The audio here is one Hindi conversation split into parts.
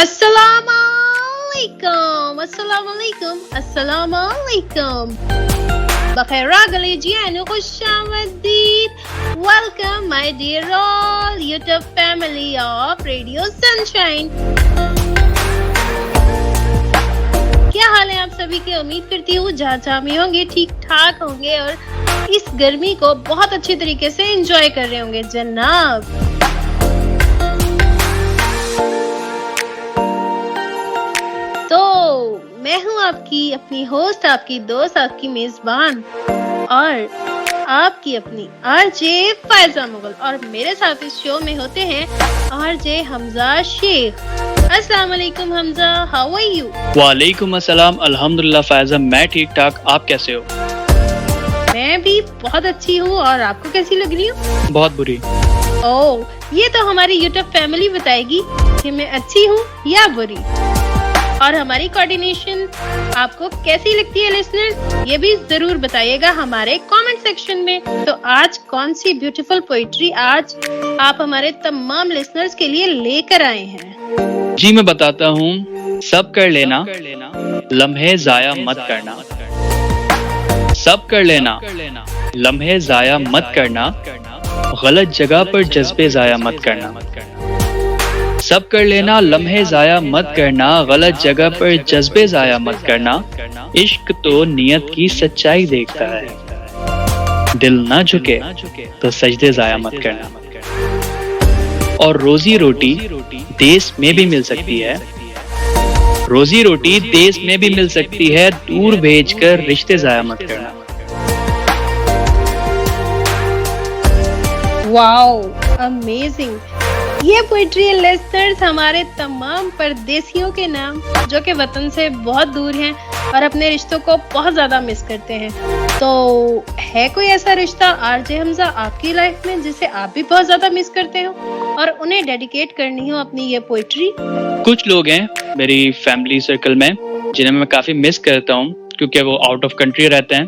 अस्सलामुअलैकुम, अस्सलामुअलैकुम, अस्सलामुअलैकुम। बखैर गलीजियान खुशामदीद। Welcome my dear all YouTube family of Radio Sunshine। क्या हाल है आप सभी के? उम्मीद करती हूँ जहाँ भी होंगे ठीक ठाक होंगे और इस गर्मी को बहुत अच्छी तरीके से एंजॉय कर रहे होंगे जनाब। तो मैं हूँ आपकी अपनी होस्ट, आपकी दोस्त, आपकी मेजबान और आपकी अपनी आरजे फायजा मुगल, और मेरे साथ इस शो में होते हैं आरजे हमजा शेख। अस्सलाम वालेकुम हमजा, हाउ आर यू? वालेकुम अस्सलाम, अल्हम्दुलिल्लाह फायजा, मैं ठीक ठाक, आप कैसे हो? मैं भी बहुत अच्छी हूँ। और आपको कैसी लग रही हूँ? बहुत बुरी। ओह, ये तो हमारी यूट्यूब फैमिली बताएगी कि मैं अच्छी हूँ या बुरी। और हमारी कोऑर्डिनेशन आपको कैसी लगती है लिसनर्स, ये भी जरूर बताइएगा हमारे कमेंट सेक्शन में। तो आज कौन सी ब्यूटीफुल पोइट्री आज आप हमारे तमाम लिसनर्स के लिए लेकर आए हैं? जी मैं बताता हूँ। सब कर लेना, लम्हे जाया मत करना। सब कर लेना, लम्हे जाया मत करना। गलत जगह पर जज्बे जाया मत करना। सब कर लेना, लम्हे जाया मत करना। गलत जगह पर जज्बे जाया मत करना। इश्क तो नियत की सच्चाई देखता है। दिल ना झुके तो सजदे जाया मत करना। और रोजी रोटी देश में भी मिल सकती है। रोजी रोटी देश में भी मिल सकती है। दूर भेजकर रिश्ते जाया मत करना। Wow, amazing. ये पोइट्री लिसनर्स हमारे तमाम परदेसियों के नाम जो कि वतन से बहुत दूर हैं और अपने रिश्तों को बहुत ज्यादा मिस करते हैं। तो है कोई ऐसा रिश्ता आरजे हमजा आपकी लाइफ में जिसे आप भी बहुत ज्यादा मिस करते हो और उन्हें डेडिकेट करनी हो अपनी ये पोइट्री? कुछ लोग हैं मेरी फैमिली सर्कल में जिन्हें मैं काफी मिस करता हूँ क्योंकि वो आउट ऑफ कंट्री रहते हैं।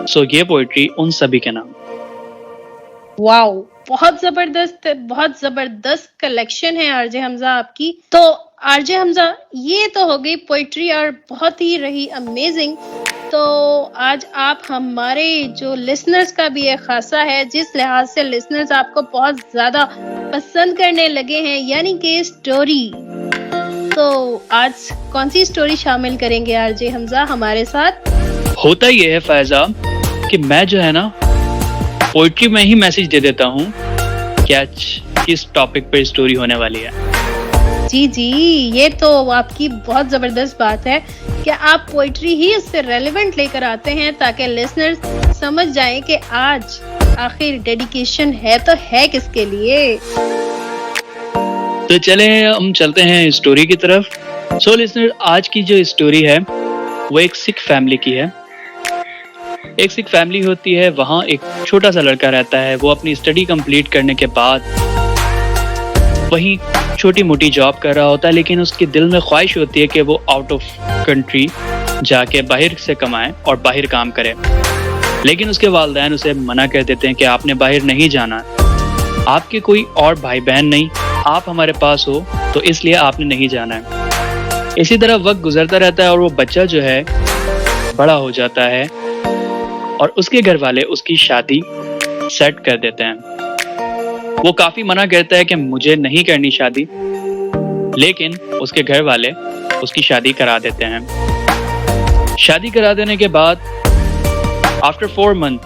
सो ये पोइट्री उन सभी के नाम। वाओ, बहुत जबरदस्त कलेक्शन है आरजे हमजा आपकी। तो आरजे हमजा, ये तो हो गई पोइट्री और बहुत ही रही अमेजिंग। तो आज आप हमारे जो लिसनर्स का भी एक खासा है, जिस लिहाज से लिसनर्स आपको बहुत ज्यादा पसंद करने लगे हैं, यानी कि स्टोरी। तो आज कौन सी स्टोरी शामिल करेंगे आरजे हमजा हमारे साथ? होता ये है फायजा कि मैं जो है ना पोइट्री में ही मैसेज दे देता हूँ कि आज किस टॉपिक पर स्टोरी होने वाली है। जी जी, ये तो आपकी बहुत जबरदस्त बात है कि आप पोइट्री ही उससे रेलेवेंट लेकर आते हैं ताकि लिसनर्स समझ जाएं कि आज आखिर डेडिकेशन है तो है किसके लिए। तो चले हम चलते हैं स्टोरी की तरफ। सो लिसनर, आज की जो स्टोरी है वो एक सिख फैमिली की है। एक सिख फैमिली होती है, वहाँ एक छोटा सा लड़का रहता है। वो अपनी स्टडी कंप्लीट करने के बाद वहीं छोटी मोटी जॉब कर रहा होता है, लेकिन उसके दिल में ख्वाहिश होती है कि वो आउट ऑफ कंट्री जाके बाहर से कमाए और बाहर काम करे। लेकिन उसके वालिदैन उसे मना कर देते हैं कि आपने बाहर नहीं जाना, आपके कोई और भाई बहन नहीं, आप हमारे पास हो तो इसलिए आपने नहीं जाना है। इसी तरह वक्त गुजरता रहता है और वो बच्चा जो है बड़ा हो जाता है और उसके घर वाले उसकी शादी सेट कर देते हैं। वो काफी मना करता है कि मुझे नहीं करनी शादी, लेकिन उसके घर वाले उसकी शादी करा देते हैं। शादी करा देने के बाद आफ्टर 4 मंथ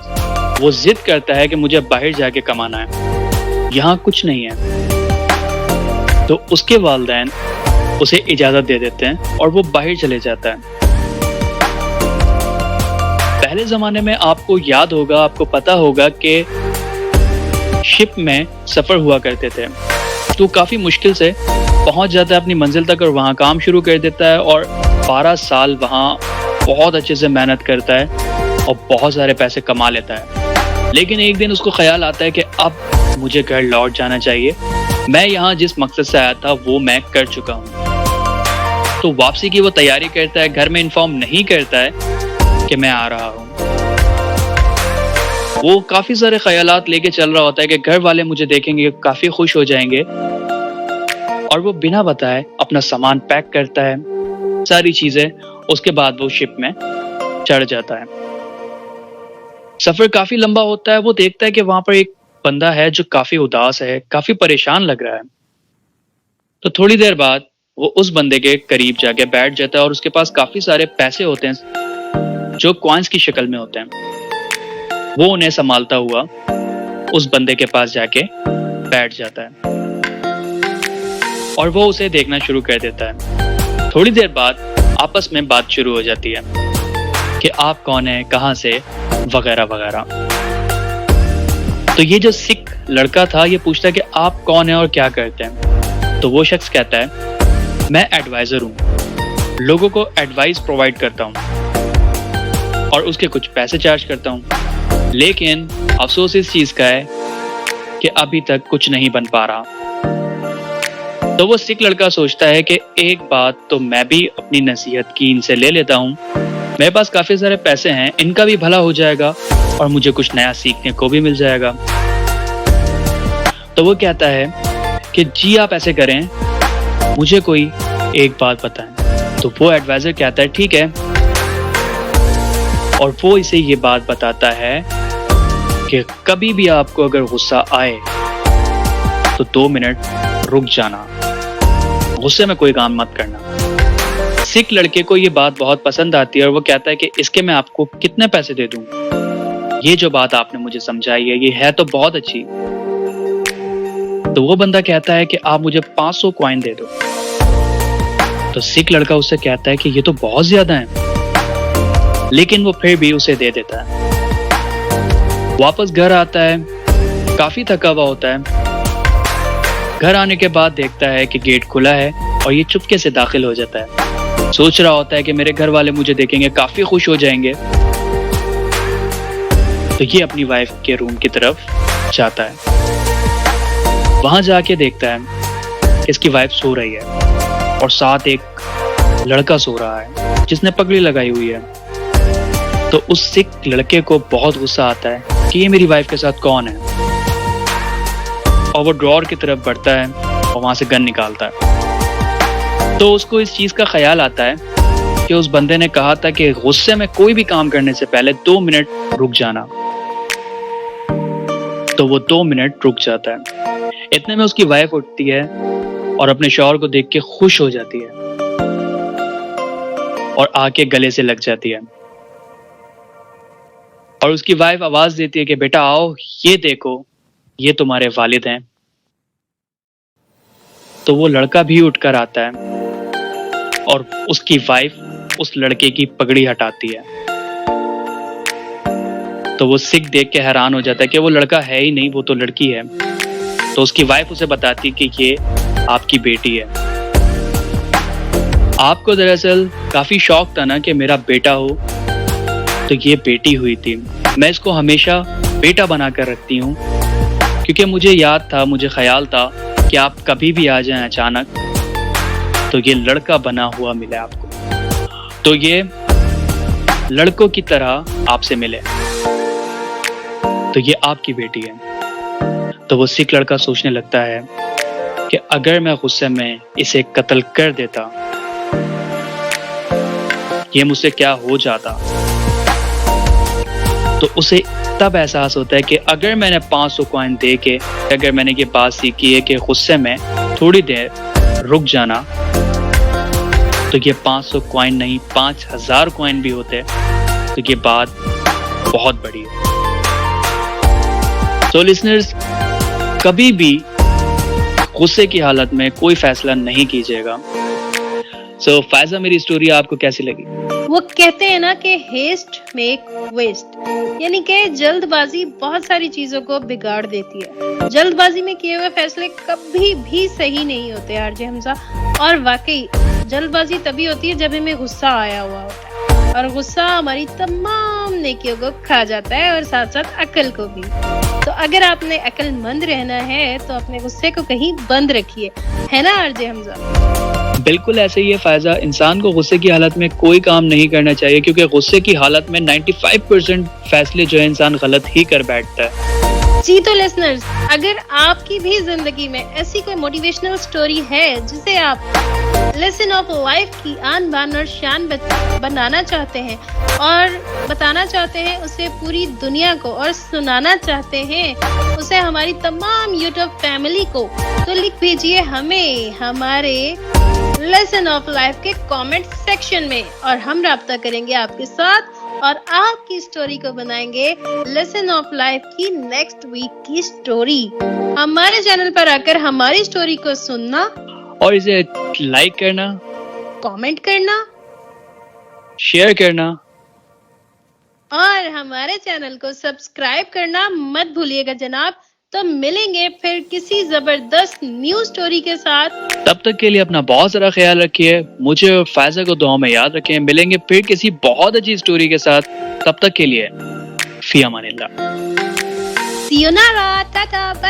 वो जिद करता है कि मुझे बाहर जाके कमाना है, यहाँ कुछ नहीं है। तो उसके वालिदैन उसे इजाजत दे देते हैं और वो बाहर चले जाता है। पहले जमाने में आपको याद होगा, आपको पता होगा कि शिप में सफर हुआ करते थे, तो काफी मुश्किल से पहुंच जाता है अपनी मंजिल तक और वहां काम शुरू कर देता है और 12 साल वहां बहुत अच्छे से मेहनत करता है और बहुत सारे पैसे कमा लेता है। लेकिन एक दिन उसको ख्याल आता है कि अब मुझे घर लौट जाना चाहिए, मैं यहाँ जिस मकसद से आया था वो मैं कर चुका हूँ। तो वापसी की वो तैयारी करता है, घर में इन्फॉर्म नहीं करता है कि मैं आ रहा हूँ। वो काफी सारे ख्यालात लेके चल रहा होता है कि घर वाले मुझे देखेंगे काफी खुश हो जाएंगे, और वो बिना बताए अपना सामान पैक करता है, सारी चीजें। उसके बाद वो शिप में चढ़ जाता है। सफर काफी लंबा होता है। वो देखता है कि वहां पर एक बंदा है जो काफी उदास है, काफी परेशान लग रहा है। तो थोड़ी देर बाद वो उस बंदे के करीब जाके बैठ जाता है और उसके पास काफी सारे पैसे होते हैं जो कॉइन्स की शक्ल में होते हैं। वो उन्हें संभालता हुआ उस बंदे के पास जाके बैठ जाता है और वो उसे देखना शुरू कर देता है। थोड़ी देर बाद आपस में बात शुरू हो जाती है कि आप कौन है, कहाँ से, वगैरह वगैरह। तो ये जो सिख लड़का था ये पूछता है कि आप कौन है और क्या करते हैं। तो वो शख्स कहता है मैं एडवाइजर हूँ, लोगों को एडवाइस प्रोवाइड करता हूँ और उसके कुछ पैसे चार्ज करता हूँ, लेकिन अफसोस इस चीज़ का है कि अभी तक कुछ नहीं बन पा रहा। तो वो सिख लड़का सोचता है कि एक बात तो मैं भी अपनी नसीहत की इनसे ले लेता हूँ, मेरे पास काफ़ी सारे पैसे हैं, इनका भी भला हो जाएगा और मुझे कुछ नया सीखने को भी मिल जाएगा। तो वो कहता है कि जी आप ऐसे करें, मुझे कोई एक बात बताएं। तो वो एडवाइजर कहता है ठीक है, और वो इसे ये बात बताता है कि कभी भी आपको अगर गुस्सा आए तो 2 मिनट रुक जाना, गुस्से में कोई काम मत करना। सिख लड़के को ये बात बहुत पसंद आती है और वो कहता है कि इसके मैं आपको कितने पैसे दे दूं, ये जो बात आपने मुझे समझाई है ये है तो बहुत अच्छी। तो वो बंदा कहता है कि आप मुझे 500 कॉइन दे दो। तो सिख लड़का उससे कहता है कि ये तो बहुत ज्यादा है, लेकिन वो फिर भी उसे दे देता है। वापस घर आता है, काफी थका हुआ होता है। घर आने के बाद देखता है कि गेट खुला है और ये चुपके से दाखिल हो जाता है। सोच रहा होता है कि मेरे घर वाले मुझे देखेंगे, काफी खुश हो जाएंगे। तो ये अपनी वाइफ के रूम की तरफ जाता है। वहां जाके देखता है कि इसकी वाइफ सो रही है और साथ एक लड़का सो रहा है जिसने पगड़ी लगाई हुई है। तो उस सिख लड़के को बहुत गुस्सा आता है कि ये मेरी वाइफ के साथ कौन है, और वो ड्रॉअर की तरफ बढ़ता है और वहां से गन निकालता है। तो उसको इस चीज का ख्याल आता है कि उस बंदे ने कहा था कि गुस्से में कोई भी काम करने से पहले 2 मिनट रुक जाना। तो वो 2 मिनट रुक जाता है। इतने में उसकी वाइफ उठती है और अपने शौहर को देख के खुश हो जाती है और आके गले से लग जाती है। और उसकी वाइफ आवाज देती है कि बेटा आओ, ये देखो, ये तुम्हारे वालिद हैं। तो वो लड़का भी उठकर आता है और उसकी वाइफ उस लड़के की पगड़ी हटाती है। तो वो सिख देख के हैरान हो जाता है कि वो लड़का है ही नहीं, वो तो लड़की है। तो उसकी वाइफ उसे बताती कि ये आपकी बेटी है। आपको दरअसल काफी शौक था ना कि मेरा बेटा हो, तो ये बेटी हुई थी। मैं इसको हमेशा बेटा बनाकर रखती हूँ क्योंकि मुझे याद था, मुझे ख्याल था कि आप कभी भी आ जाएं अचानक, तो ये लड़का बना हुआ मिले आपको, तो ये लड़कों की तरह आपसे मिले, तो ये आपकी बेटी है। तो वो सिख लड़का सोचने लगता है कि अगर मैं गुस्से में इसे कत्ल कर देता, ये मुझसे क्या हो जाता। तो उसे तब एहसास होता है कि अगर मैंने 500 कॉइन दे के, अगर मैंने ये बात सीखी है कि गुस्से में थोड़ी देर रुक जाना, तो ये 500 कॉइन नहीं 5000 कॉइन भी होते, तो ये बात बहुत बड़ी है। तो लिसनर्स, कभी भी गुस्से की हालत में कोई फैसला नहीं कीजिएगा। सो फायजा, मेरी स्टोरी आपको कैसी लगी? वो कहते हैं ना कि हेस्ट मेक वेस्ट, यानी कि जल्दबाजी बहुत सारी चीजों को बिगाड़ देती है। जल्दबाजी में किए हुए फैसले कभी भी सही नहीं होते आरजे हमजा। और वाकई जल्दबाजी तभी होती है जब हमें गुस्सा आया हुआ होता है, और गुस्सा हमारी तमाम नेकियों को खा जाता है और साथ साथ अकल को भी। तो अगर आपने अक्लमंद रहना है तो अपने गुस्से को कहीं बंद रखिए, है ना आरजे हमजा? बिल्कुल ऐसे ही है फायजा। इंसान को गुस्से की हालत में कोई काम नहीं करना चाहिए, क्योंकि गुस्से की हालत में 95% फैसले जो है इंसान गलत ही कर बैठता है। जी तो लिसनर्स, अगर आपकी भी जिंदगी में ऐसी कोई मोटिवेशनल स्टोरी है जिसे आप लेसन ऑफ लाइफ की आन बान और शान बनाना चाहते हैं और बताना चाहते हैं उसे पूरी दुनिया को, और सुनाना चाहते हैं उसे हमारी तमाम यूट्यूब फैमिली को, तो लिख भेजिए हमें हमारे लेसन ऑफ लाइफ के कमेंट सेक्शन में और हम राब्ता करेंगे आपके साथ और आपकी स्टोरी को बनाएंगे लेसन ऑफ लाइफ की नेक्स्ट वीक की स्टोरी। हमारे चैनल पर आकर हमारी स्टोरी को सुनना और इसे लाइक करना, कमेंट करना, शेयर करना और हमारे चैनल को सब्सक्राइब करना मत भूलिएगा जनाब। तो मिलेंगे फिर किसी जबरदस्त न्यू स्टोरी के साथ। तब तक के लिए अपना बहुत सारा ख्याल रखिए, मुझे और फायजा को दुआ में याद रखें। मिलेंगे फिर किसी बहुत अच्छी स्टोरी के साथ। तब तक के लिए फी अमानिल्लाह। See you Nara, tata, bye.